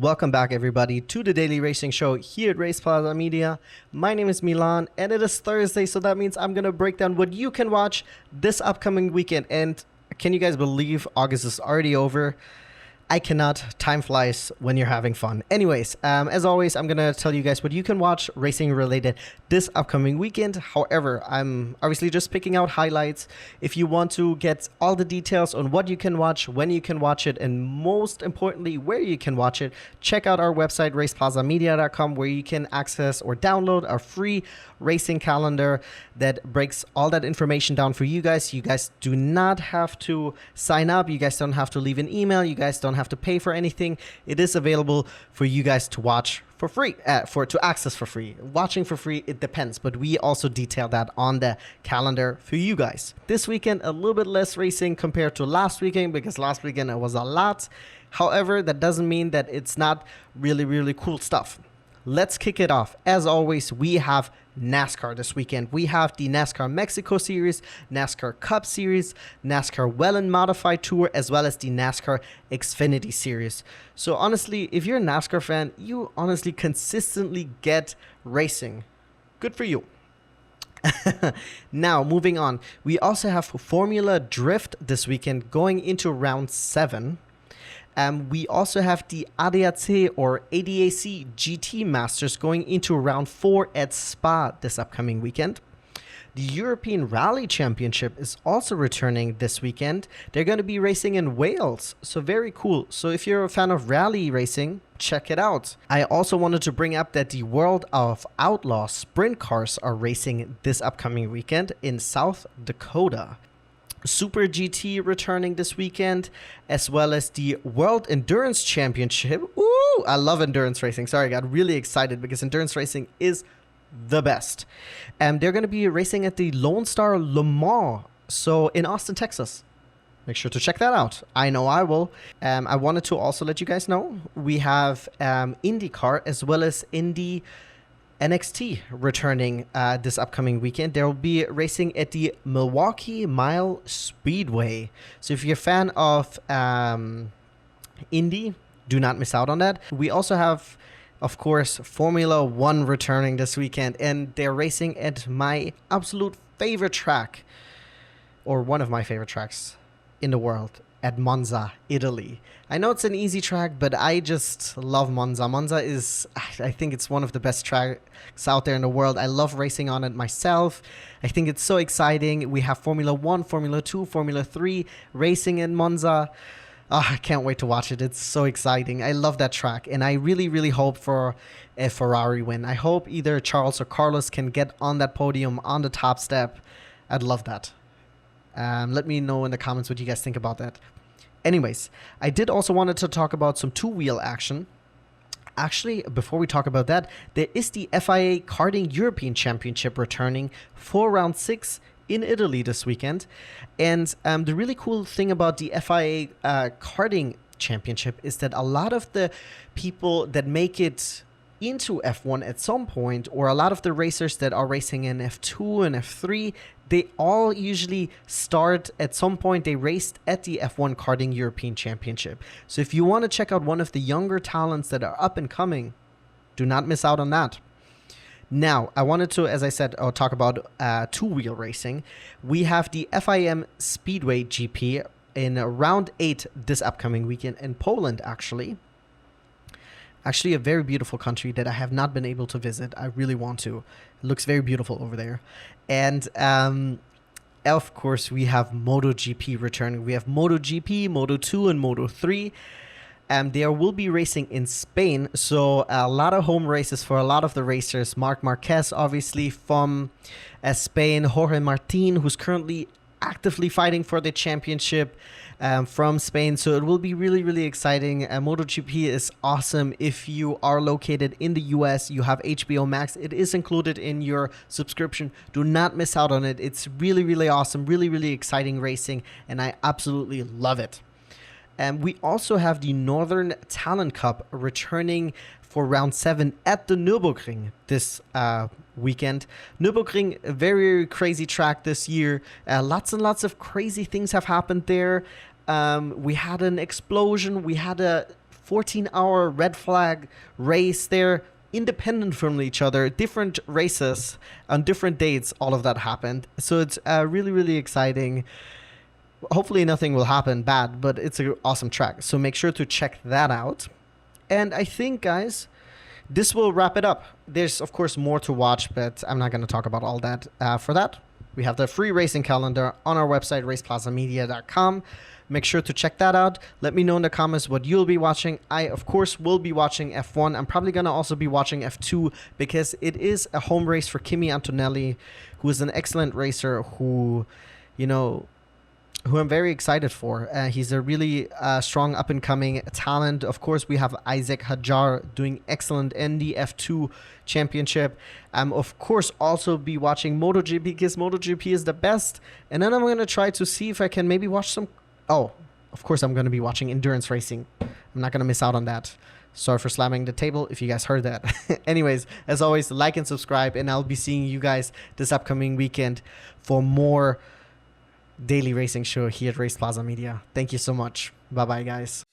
Welcome back, everybody, to the Daily Racing Show here at RacePlazaMedia. My name is Milan, and it is Thursday, so that means I'm going to break down what you can watch this upcoming weekend. And can you guys believe August is already over? I cannot. Time flies when you're having fun. Anyways, as always, I'm going to tell you guys what you can watch racing related this upcoming weekend. However, I'm obviously just picking out highlights. If you want to get all the details on what you can watch, when you can watch it, and most importantly, where you can watch it, check out our website, RacePlazaMedia.com, where you can access or download our free racing calendar that breaks all that information down for you guys. You guys do not have to sign up. You guys don't have to leave an email. You guys don't have to pay for anything. It is available for you guys to watch for free, to access for free. Watching for free, it depends, but we also detail that on the calendar for you guys. This weekend, a little bit less racing compared to last weekend, because last weekend it was a lot. However, that doesn't mean that it's not really cool stuff. Let's kick it off. As always, we have NASCAR this weekend. We have the NASCAR Mexico Series, NASCAR Cup Series, NASCAR Well Modified Tour, as well as the NASCAR Xfinity Series. So honestly, if you're a NASCAR fan, you honestly consistently get racing. Good for you. Now, moving on. We also have Formula Drift this weekend going into round 7. We also have the ADAC or ADAC GT Masters going into round 4 at Spa this upcoming weekend. The European Rally Championship is also returning this weekend. They're going to be racing in Wales, so very cool. So if you're a fan of rally racing, check it out. I also wanted to bring up that the World of Outlaw sprint cars are racing this upcoming weekend in South Dakota. Super GT returning this weekend, as well as the World Endurance Championship. Ooh, I love endurance racing. Sorry, I got really excited because endurance racing is the best. They're going to be racing at the Lone Star Le Mans, so in Austin, Texas. Make sure to check that out. I know I will. I wanted to also let you guys know we have IndyCar as well as Indy NXT returning this upcoming weekend. There will be racing at the Milwaukee Mile Speedway. So if you're a fan of Indy, do not miss out on that. We also have, of course, Formula One returning this weekend, and they're racing at my absolute favorite track, or one of my favorite tracks in the world, at MONZA, Italy. I know it's an easy track, but I just love MONZA. MONZA is, I think it's one of the best tracks out there in the world. I love racing on it myself. I think it's so exciting. We have Formula 1, Formula 2, Formula 3 racing in MONZA. Oh, I can't wait to watch it. It's so exciting. I love that track, and I really hope for a Ferrari win. I hope either Charles or Carlos can get on that podium on the top step. I'd love that. Let me know in the comments what you guys think about that. Anyways, I did also wanted to talk about some two-wheel action. Actually, before we talk about that, there is the FIA Karting European Championship returning for round 6 in Italy this weekend. And the really cool thing about the FIA Karting Championship is that a lot of the people that make it into F1 at some point, or a lot of the racers that are racing in F2 and F3, they all usually start at some point. They raced at the F1 Karting European Championship. So if you want to check out one of the younger talents that are up and coming, do not miss out on that. Now, I wanted to, as I said, talk about two-wheel racing. We have the FIM Speedway GP in round 8 this upcoming weekend in Poland, actually. Actually, a very beautiful country that I have not been able to visit. I really want to. It looks very beautiful over there. And, of course, we have MotoGP returning. We have MotoGP, Moto2, and Moto3. There will be racing in Spain. So a lot of home races for a lot of the racers. Marc Marquez, obviously, from Spain. Jorge Martin, who's currently actively fighting for the championship from Spain. So it will be really exciting. MotoGP is awesome. If you are located in the US, you have HBO Max. It is included in your subscription. Do not miss out on it. It's really awesome, really exciting racing, and I absolutely love it. We also have the Northern Talent Cup returning for round 7 at the Nürburgring this weekend. Nürburgring, a very crazy track this year. Lots and lots of crazy things have happened there. We had an explosion. We had a 14-hour red flag race. They're independent from each other, different races on different dates. All of that happened. So it's really, really exciting. Hopefully nothing will happen bad, but it's an awesome track. So make sure to check that out. And I think, guys, this will wrap it up. There's, of course, more to watch, but I'm not going to talk about all that. For that, we have the free racing calendar on our website, RacePlazaMedia.com. Make sure to check that out. Let me know in the comments what you'll be watching. I, of course, will be watching F1. I'm probably going to also be watching F2 because it is a home race for Kimi Antonelli, who is an excellent racer who, you know, who I'm very excited for. He's a really strong up-and-coming talent. Of course, we have Isaac Hadjar doing excellent in the F2 championship. Of course, also be watching MotoGP because MotoGP is the best. And then I'm going to try to see if I can maybe watch some... Oh, of course, I'm going to be watching endurance racing. I'm not going to miss out on that. Sorry for slamming the table if you guys heard that. Anyways, as always, like and subscribe. And I'll be seeing you guys this upcoming weekend for more daily racing show here at Race Plaza Media. Thank you so much. Bye bye, guys.